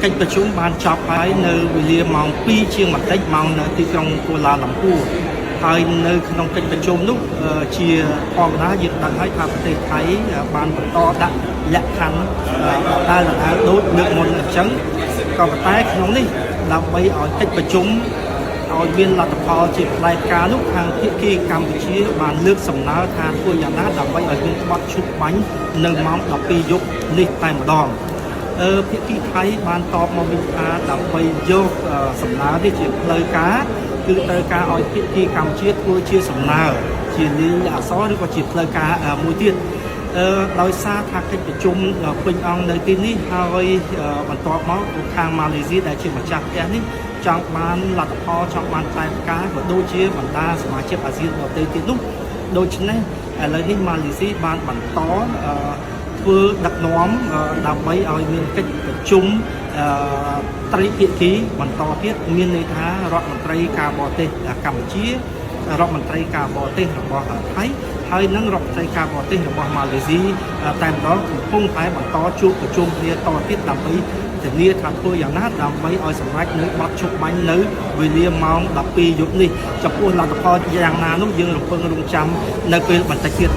កិច្ចប្រជុំបានចប់ហើយនៅវេលាម៉ោង2ជាងបន្តិចម៉ោងនៅទីក្រុងកូឡាឡាំពូហើយនៅក្នុងកិច្ចប្រជុំនោះជាធម្មតាយើងដឹងហើយថាប្រទេសថៃបានបន្តដាក់លក្ខខណ្ឌដែលដូចលើកមុនអញ្ចឹងក៏ប៉ុន្តែក្នុងនេះដើម្បីឲ្យកិច្ចប្រជុំឲ្យមានលទ្ធផលជាផ្លែផ្កានោះខាងភាគីកម្ពុជាបានលើកសំណើថាធ្វើយ៉ាងណាដើម្បីឲ្យមានបទឈប់បាញ់នៅម៉ោង12យប់នេះតែម្ដងភាគីថៃបានតបមកវិញថាដើម្បីយកសំណើនេះជាផ្លូវការគឺត្រូវការឲ្យភាគីកម្ពុជាធ្វើជាសំណើជាលាយអក្សរឬក៏ជាផ្លូវការមួយទៀតដោយសារថាកិច្ចប្រជុំពេញអង្គនៅទីនេះហើយបន្ទាប់មកខាងម៉ាឡេស៊ីដែលជាម្ចាស់ផ្ទះនេះចង់បានលទ្ធផលចង់បានផ្លែផ្កាក៏ដូចជាបណ្ដាសមាជិកអាស៊ានដទៃទៀតនោះដូច្នេះឥឡូវនេះម៉ាឡេស៊ីបានបន្តធ្វើដឹកនាំដើម្បីឲ្យមានកិច្ចប្រជុំត្រីភាគីបន្តទៀតមានន័យថារដ្ឋមន្ត្រីការបរទេសកម្ពុជារដ្ឋមន្ត្រីការបរទេសរបស់ថៃហើយនិងរដ្ឋមន្ត្រីការបរទេសរបស់ម៉ាឡេស៊ីតែម្ដងកំពុងតែបន្តជួបប្រជុំគ្នាតទៀតដើម្បីធានាថាធ្វើយ៉ាងណាដើម្បីឲ្យសម្រេចនៅបទឈប់បាញ់នៅវេលាម៉ោង12យប់នេះចំពោះលទ្ធផលយ៉ាងណានោះយើងរំពឹងរង់ចាំនៅពេលបន្តិចទៀត